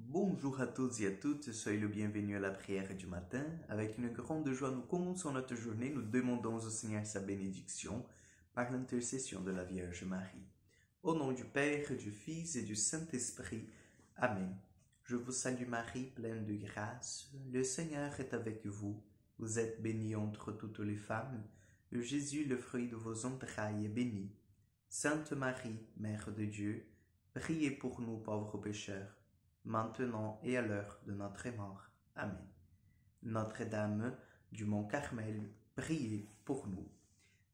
Bonjour à tous et à toutes, soyez le bienvenu à la prière du matin. Avec une grande joie, nous commençons notre journée, nous demandons au Seigneur sa bénédiction par l'intercession de la Vierge Marie. Au nom du Père, du Fils et du Saint-Esprit. Amen. Je vous salue Marie, pleine de grâce, le Seigneur est avec vous. Vous êtes bénie entre toutes les femmes, et Jésus, le fruit de vos entrailles, est béni. Sainte Marie, Mère de Dieu, priez pour nous pauvres pécheurs, maintenant et à l'heure de notre mort. Amen. Notre-Dame du Mont Carmel, priez pour nous.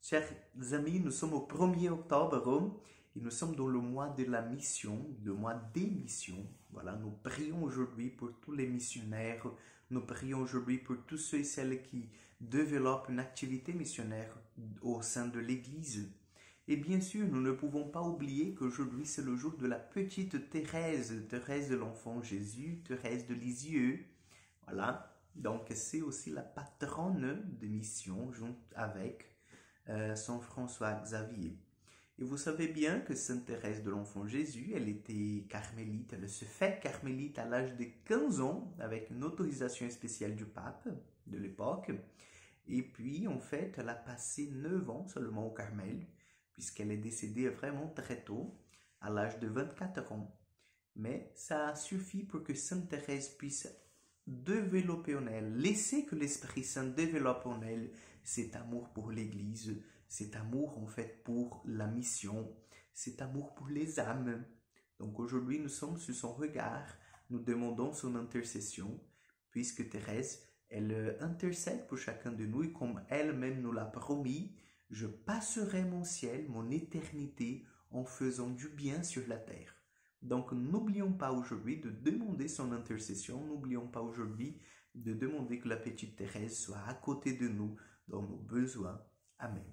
Chers amis, nous sommes au 1er octobre et nous sommes dans le mois de la mission, le mois des missions. Voilà, nous prions aujourd'hui pour tous les missionnaires, nous prions aujourd'hui pour tous ceux et celles qui développent une activité missionnaire au sein de l'Église. Et bien sûr, nous ne pouvons pas oublier qu'aujourd'hui c'est le jour de la petite Thérèse, Thérèse de l'Enfant Jésus, Thérèse de Lisieux. Voilà, donc c'est aussi la patronne de mission, avec Saint François Xavier. Et vous savez bien que Sainte Thérèse de l'Enfant Jésus, elle était carmélite, elle se fait carmélite à l'âge de 15 ans, avec une autorisation spéciale du pape de l'époque. Et puis, en fait, elle a passé 9 ans seulement au Carmel, puisqu'elle est décédée vraiment très tôt, à l'âge de 24 ans. Mais ça a suffi pour que Sainte Thérèse puisse développer en elle, laisser que l'Esprit Saint développe en elle cet amour pour l'Église, cet amour en fait pour la mission, cet amour pour les âmes. Donc aujourd'hui, nous sommes sous son regard, nous demandons son intercession, puisque Thérèse, elle intercède pour chacun de nous et comme elle-même nous l'a promis, je passerai mon ciel, mon éternité, en faisant du bien sur la terre. Donc, n'oublions pas aujourd'hui de demander son intercession. N'oublions pas aujourd'hui de demander que la petite Thérèse soit à côté de nous dans nos besoins. Amen.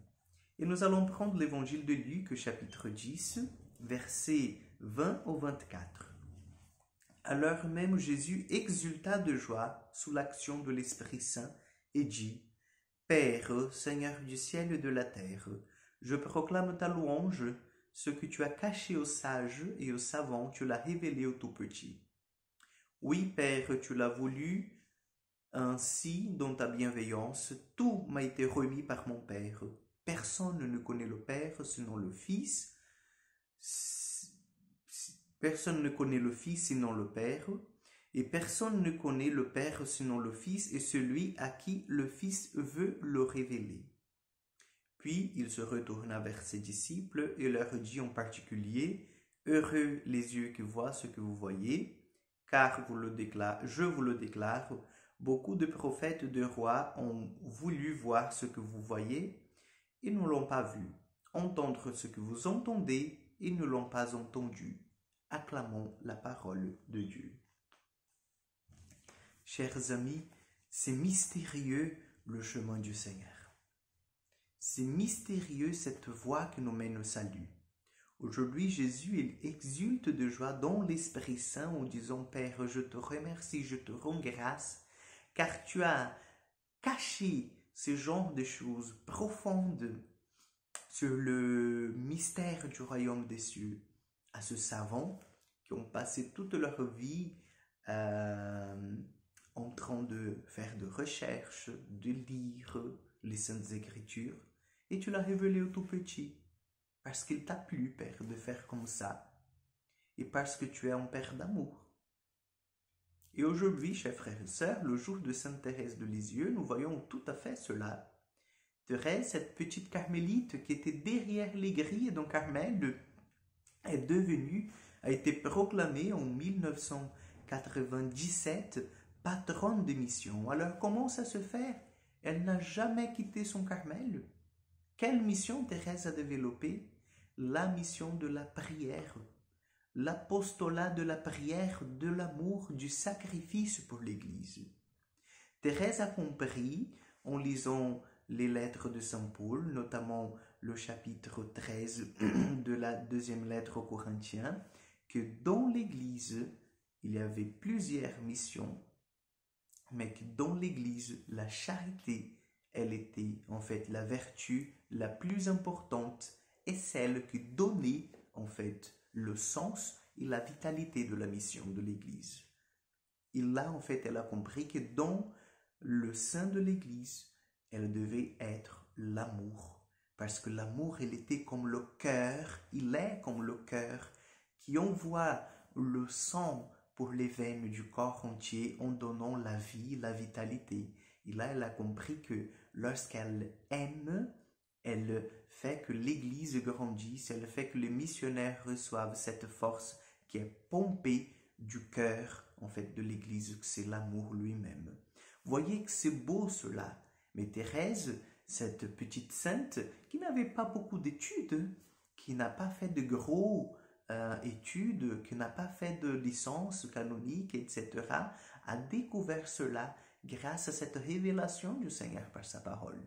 Et nous allons prendre l'évangile de Luc, chapitre 10, versets 20 au 24. À l'heure même, Jésus exulta de joie sous l'action de l'Esprit Saint et dit: Père, Seigneur du ciel et de la terre, je proclame ta louange, ce que tu as caché aux sages et aux savants, tu l'as révélé aux tout-petits. Oui, Père, tu l'as voulu, ainsi, dans ta bienveillance, tout m'a été remis par mon Père. Personne ne connaît le Père sinon le Fils. Personne ne connaît le Fils sinon le Père. Et personne ne connaît le Père sinon le Fils et celui à qui le Fils veut le révéler. Puis il se retourna vers ses disciples et leur dit en particulier: Heureux les yeux qui voient ce que vous voyez, car je vous le déclare, beaucoup de prophètes de rois ont voulu voir ce que vous voyez et ne l'ont pas vu, entendre ce que vous entendez et ne l'ont pas entendu. Acclamons la parole de Dieu. Chers amis, c'est mystérieux le chemin du Seigneur. C'est mystérieux cette voie qui nous mène au salut. Aujourd'hui, Jésus il exulte de joie dans l'Esprit Saint en disant: Père, je te remercie, je te rends grâce, car tu as caché ce genre de choses profondes sur le mystère du royaume des cieux à ceux savants qui ont passé toute leur vie en train de faire de recherches, de lire les Saintes Écritures, et tu l'as révélé au tout petit, parce qu'il t'a plu, Père, de faire comme ça, et parce que tu es un Père d'amour. Et aujourd'hui, chers frères et sœurs, le jour de Sainte Thérèse de Lisieux, nous voyons tout à fait cela. Thérèse, cette petite carmélite qui était derrière les grilles d'un Carmel, a été proclamée en 1997 patronne de mission. Alors comment ça se fait? Elle n'a jamais quitté son Carmel. Quelle mission Thérèse a développée? La mission de la prière, l'apostolat de la prière, de l'amour, du sacrifice pour l'Église. Thérèse a compris, en lisant les lettres de Saint Paul, notamment le chapitre 13 de la deuxième lettre aux Corinthiens, que dans l'Église, il y avait plusieurs missions, mais que dans l'Église, la charité, elle était en fait la vertu la plus importante et celle qui donnait en fait le sens et la vitalité de la mission de l'Église. Et là, en fait, elle a compris que dans le sein de l'Église, elle devait être l'amour. Parce que l'amour, il était comme le cœur, il est comme le cœur qui envoie le sang pour les veines du corps entier en donnant la vie, la vitalité. Et là, elle a compris que lorsqu'elle aime, elle fait que l'Église grandisse, elle fait que les missionnaires reçoivent cette force qui est pompée du cœur, en fait, de l'Église, que c'est l'amour lui-même. Voyez que c'est beau cela. Mais Thérèse, cette petite sainte qui n'avait pas beaucoup d'études, qui n'a pas fait de gros études, qui n'a pas fait de licence canonique, etc., a découvert cela grâce à cette révélation du Seigneur par sa parole.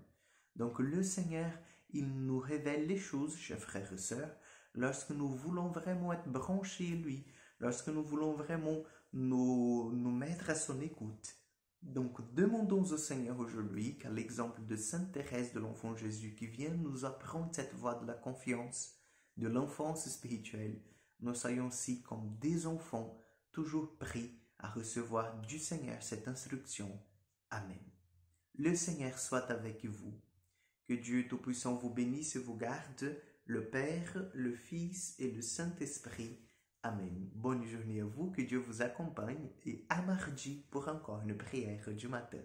Donc le Seigneur, il nous révèle les choses, chers frères et sœurs, lorsque nous voulons vraiment être branchés à lui, lorsque nous voulons vraiment nous mettre à son écoute. Donc demandons au Seigneur aujourd'hui qu'à l'exemple de Sainte Thérèse de l'Enfant Jésus qui vient nous apprendre cette voie de la confiance, de l'enfance spirituelle, nous soyons aussi comme des enfants toujours prêts à recevoir du Seigneur cette instruction. Amen. Le Seigneur soit avec vous. Que Dieu Tout-Puissant vous bénisse et vous garde, le Père, le Fils et le Saint-Esprit. Amen. Bonne journée à vous, que Dieu vous accompagne et à mardi pour encore une prière du matin.